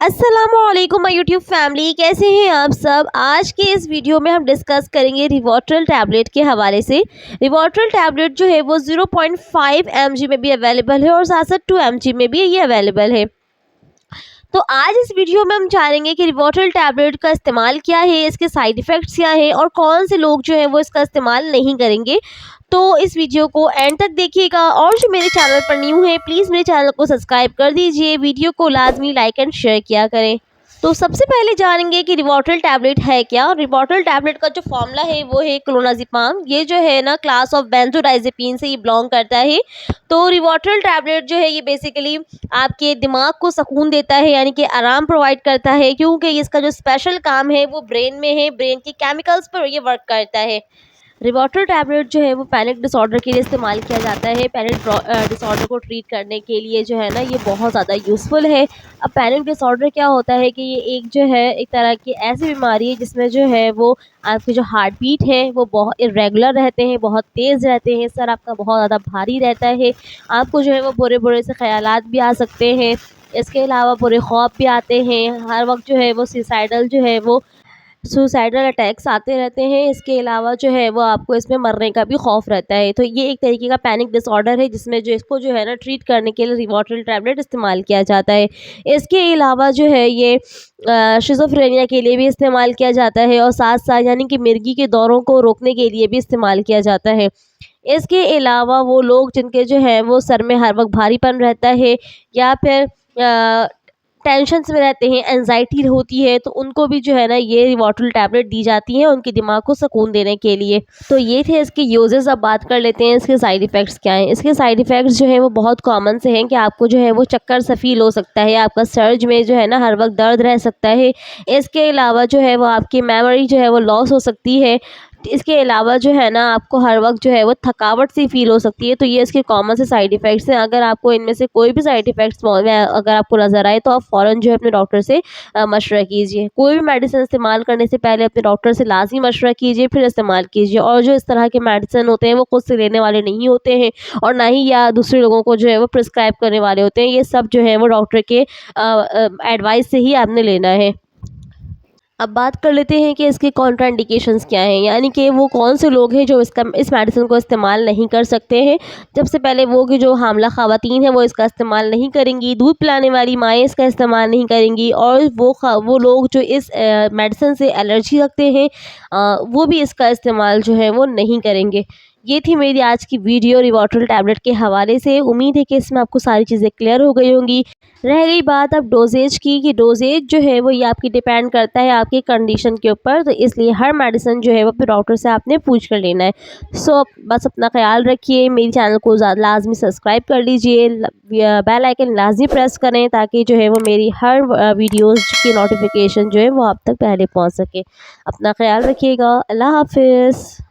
अस्सलामुअलैकुम my YouTube family, कैसे हैं आप सब। आज के इस वीडियो में हम डिस्कस करेंगे रिवोट्रल टैबलेट के हवाले से। रिवोट्रल टैबलेट जो है वो 0.5 mg में भी अवेलेबल है और साथ साथ 2 mg में भी ये अवेलेबल है। तो आज इस वीडियो में हम जानेंगे कि रिवोट्रल टैबलेट का इस्तेमाल क्या है, इसके साइड इफ़ेक्ट्स क्या हैं और कौन से लोग जो हैं वो इसका इस्तेमाल नहीं करेंगे। तो इस वीडियो को एंड तक देखिएगा और जो मेरे चैनल पर न्यू है प्लीज़ मेरे चैनल को सब्सक्राइब कर दीजिए, वीडियो को लाजमी लाइक एंड शेयर किया करें। तो सबसे पहले जानेंगे कि रिवोट्रल टैबलेट है क्या। रिवोट्रल टैबलेट का जो फॉर्मूला है वो है क्लोनाजिपाम। ये जो है ना क्लास ऑफ बेंजोडाइजेपिन से ये बिलोंग करता है। तो रिवोट्रल टैबलेट जो है ये बेसिकली आपके दिमाग को सुकून देता है, यानी कि आराम प्रोवाइड करता है, क्योंकि इसका जो स्पेशल काम है वो ब्रेन में है, ब्रेन के केमिकल्स पर ये वर्क करता है। रिवोट्रल टैबलेट जो है वो पैनिक डिसऑर्डर के लिए इस्तेमाल किया जाता है। पैनिक डिसऑर्डर को ट्रीट करने के लिए जो है ना ये बहुत ज़्यादा यूज़फुल है। अब पैनिक डिसऑर्डर क्या होता है कि ये एक जो है एक तरह की ऐसी बीमारी है जिसमें जो है वो आपके जो हार्ट बीट है वो बहुत इरेगुलर रहते हैं, बहुत तेज़ रहते हैं, सर आपका बहुत ज़्यादा भारी रहता है, आपको जो है वो बुरे बुरे से ख़यालात भी आ सकते हैं। इसके अलावा बुरे ख्वाब भी आते हैं, हर वक्त जो है वो सुसाइडल अटैक्स आते रहते हैं। इसके अलावा जो है वो आपको इसमें मरने का भी खौफ रहता है। तो ये एक तरीके का पैनिक डिसऑर्डर है जिसमें जो इसको जो है ना ट्रीट करने के लिए रिवोट्रल टैबलेट इस्तेमाल किया जाता है। इसके अलावा जो है ये शिज़ोफ्रेनिया के लिए भी इस्तेमाल किया जाता है और साथ साथ यानी कि मिर्गी के दौरों को रोकने के लिए भी इस्तेमाल किया जाता है। इसके अलावा वो लोग जिनके जो है वो सर में हर वक्त भारीपन रहता है या फिर टेंशन्स में रहते हैं, एंजाइटी होती है, तो उनको भी जो है ना ये रिवोट्रल टैबलेट दी जाती है उनके दिमाग को सुकून देने के लिए। तो ये थे इसके यूजेस। अब बात कर लेते हैं इसके साइड इफ़ेक्ट्स क्या हैं। इसके साइड इफ़ेक्ट्स जो है वो बहुत कॉमन से हैं कि आपको जो है वो चक्कर सा फील हो सकता है, आपका सर्ज में जो है ना हर वक्त दर्द रह सकता है। इसके अलावा जो है वो आपकी मेमोरी जो है वो लॉस हो सकती है। इसके अलावा जो है ना आपको हर वक्त जो है वो थकावट सी फील हो सकती है। तो ये इसके कॉमन से साइड इफ़ेक्ट्स हैं। अगर आपको इनमें से कोई भी साइड इफ़ेक्ट्स अगर आपको नज़र आए तो आप फ़ौरन जो है अपने डॉक्टर से मशवरा कीजिए। कोई भी मेडिसिन इस्तेमाल करने से पहले अपने डॉक्टर से लाज़मी मशवरा कीजिए, फिर इस्तेमाल कीजिए। और जो इस तरह के मेडिसिन होते हैं वो खुद से लेने वाले नहीं होते हैं और ना ही या दूसरे लोगों को जो है वो प्रिस्क्राइब करने वाले होते हैं। ये सब जो है वो डॉक्टर के एडवाइस से ही आपने लेना है। अब बात कर लेते हैं कि इसके कॉन्ट्राइंडिकेशंस क्या हैं, यानी कि वो कौन से लोग हैं जो इस मेडिसिन को इस्तेमाल नहीं कर सकते हैं। सबसे पहले वो कि जो हामला ख़वातीन हैं वो इसका इस्तेमाल नहीं करेंगी, दूध पिलाने वाली माएँ इसका इस्तेमाल नहीं करेंगी और वो लोग जो इस मेडिसिन से एलर्जी रखते हैं वो भी इसका इस्तेमाल जो है वो नहीं करेंगे। ये थी मेरी आज की वीडियो रिवोट्रल टैबलेट के हवाले से। उम्मीद है कि इसमें आपको सारी चीज़ें क्लियर हो गई होंगी। रह गई बात अब डोजेज की कि डोजेज जो है वो ये आपकी डिपेंड करता है आपकी कंडीशन के ऊपर, तो इसलिए हर मेडिसिन जो है वो अपने डॉक्टर से आपने पूछ कर लेना है। सो बस अपना ख्याल रखिए, मेरे चैनल को लाजमी सब्सक्राइब कर लीजिए, बेल आइकन लाजमी प्रेस करें ताकि जो है वो मेरी हर वीडियोज़ की नोटिफिकेशन जो है वो आप तक पहले पहुँच सके। अपना ख्याल रखिएगा। अल्लाह हाफिज़।